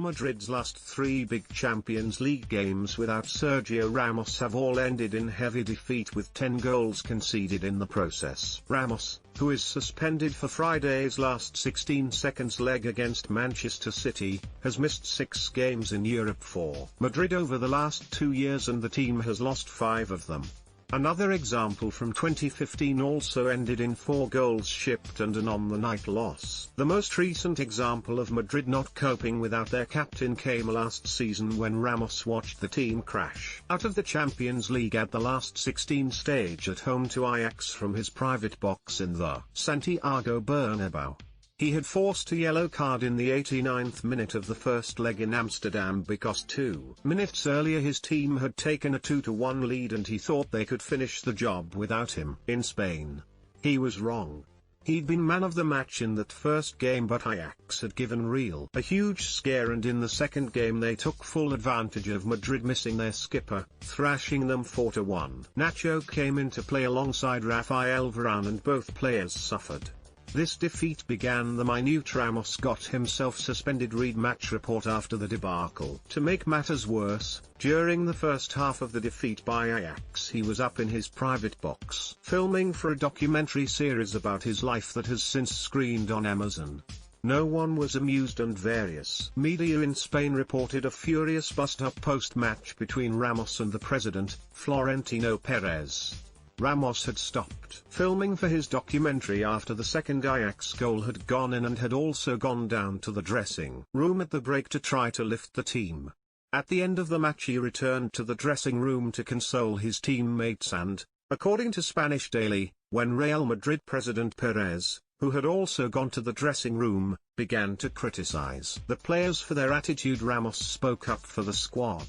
Madrid's last three big Champions League games without Sergio Ramos have all ended in heavy defeat with 10 goals conceded in the process. Ramos, who is suspended for Friday's last 16 seconds leg against Manchester City, has missed 6 games in Europe for Madrid over the last 2 years and the team has lost 5 of them. Another example from 2015 also ended in 4 goals shipped and an on-the-night loss. The most recent example of Madrid not coping without their captain came last season when Ramos watched the team crash out of the Champions League at the last 16 stage at home to Ajax from his private box in the Santiago Bernabeu. He had forced a yellow card in the 89th minute of the first leg in Amsterdam because 2 minutes earlier his team had taken a 2-1 lead and he thought they could finish the job without him. In Spain, he was wrong. He'd been man of the match in that first game but Ajax had given Real a huge scare and in the second game they took full advantage of Madrid missing their skipper, thrashing them 4-1. Nacho came into play alongside Rafael Varane and both players suffered. This defeat began the minute Ramos got himself suspended. Read match report after the debacle. To make matters worse, during the first half of the defeat by Ajax he was up in his private box filming for a documentary series about his life that has since screened on Amazon. No one was amused and various media in Spain reported a furious bust-up post-match between Ramos and the president, Florentino Perez. Ramos had stopped filming for his documentary after the second Ajax goal had gone in and had also gone down to the dressing room at the break to try to lift the team. At the end of the match he returned to the dressing room to console his teammates and, according to Spanish Daily, when Real Madrid president Perez, who had also gone to the dressing room, began to criticize the players for their attitude, Ramos spoke up for the squad.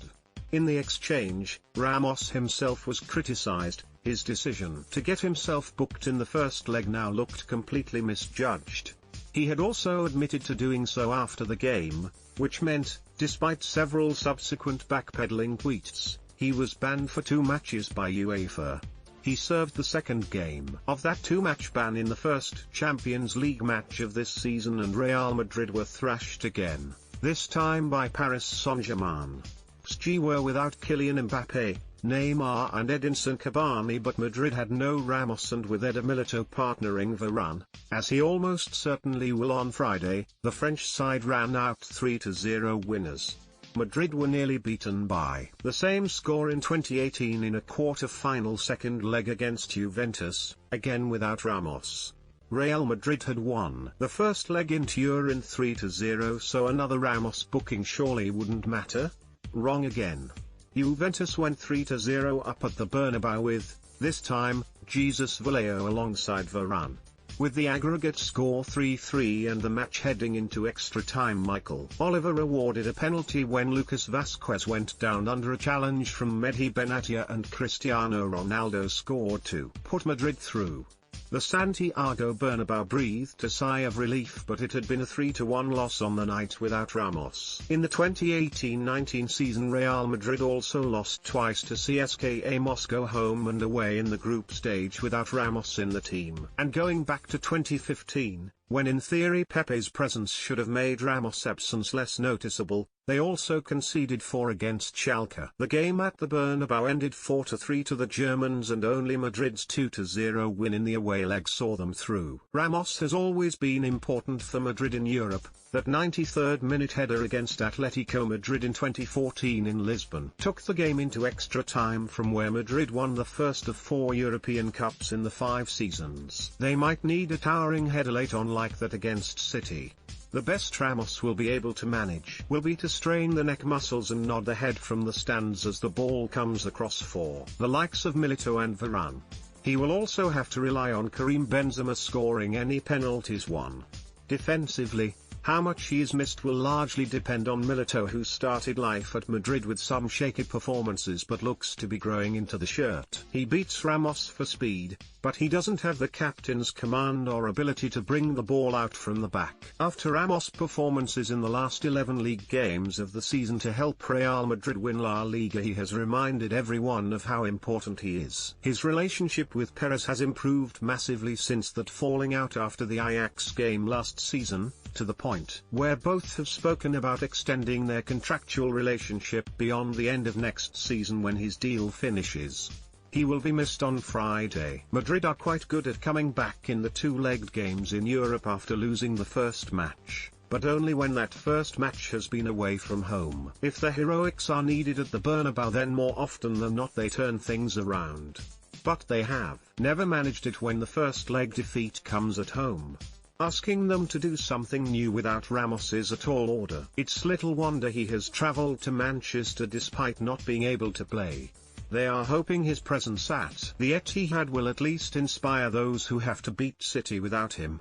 In the exchange, Ramos himself was criticized. His decision to get himself booked in the first leg now looked completely misjudged. He had also admitted to doing so after the game, which meant, despite several subsequent backpedaling tweets, he was banned for 2 matches by UEFA. He served the second game of that 2-match ban in the first Champions League match of this season and Real Madrid were thrashed again, this time by Paris Saint-Germain. PSG were without Kylian Mbappe, Neymar and Edinson Cavani but Madrid had no Ramos and with Eder Militao partnering Varane, as he almost certainly will on Friday, the French side ran out 3-0 winners. Madrid were nearly beaten by the same score in 2018 in a quarter-final second leg against Juventus, again without Ramos. Real Madrid had won the first leg in Turin 3-0 so another Ramos booking surely wouldn't matter? Wrong again. Juventus went 3-0 up at the Bernabeu with, this time, Jesus Vallejo alongside Varane. With the aggregate score 3-3 and the match heading into extra time, Michael Oliver awarded a penalty when Lucas Vazquez went down under a challenge from Mehdi Benatia and Cristiano Ronaldo scored to put Madrid through. The Santiago Bernabeu breathed a sigh of relief but it had been a 3-1 loss on the night without Ramos. In the 2018-19 season Real Madrid also lost twice to CSKA Moscow home and away in the group stage without Ramos in the team. And going back to 2015, when in theory Pepe's presence should have made Ramos' absence less noticeable, they also conceded 4 against Schalke. The game at the Bernabeu ended 4-3 to the Germans and only Madrid's 2-0 win in the away leg saw them through. Ramos has always been important for Madrid in Europe. That 93rd minute header against Atletico Madrid in 2014 in Lisbon took the game into extra time from where Madrid won the first of 4 European Cups in the 5 seasons. They might need a towering header late on like that against City. The best Ramos will be able to manage will be to strain the neck muscles and nod the head from the stands as the ball comes across for the likes of Militao and Varane. He will also have to rely on Karim Benzema scoring any penalties won. Defensively, how much he is missed will largely depend on Militao, who started life at Madrid with some shaky performances but looks to be growing into the shirt. He beats Ramos for speed, but he doesn't have the captain's command or ability to bring the ball out from the back. After Ramos' performances in the last 11 league games of the season to help Real Madrid win La Liga, he has reminded everyone of how important he is. His relationship with Perez has improved massively since that falling out after the Ajax game last season, to the point point where both have spoken about extending their contractual relationship beyond the end of next season when his deal finishes. He will be missed on Friday. Madrid are quite good at coming back in the two-legged games in Europe after losing the first match, but only when that first match has been away from home. If the heroics are needed at the Bernabeu, then more often than not they turn things around. But they have never managed it when the first leg defeat comes at home. Asking them to do something new without Ramos is a tall order. It's little wonder he has travelled to Manchester despite not being able to play. They are hoping his presence at the Etihad will at least inspire those who have to beat City without him.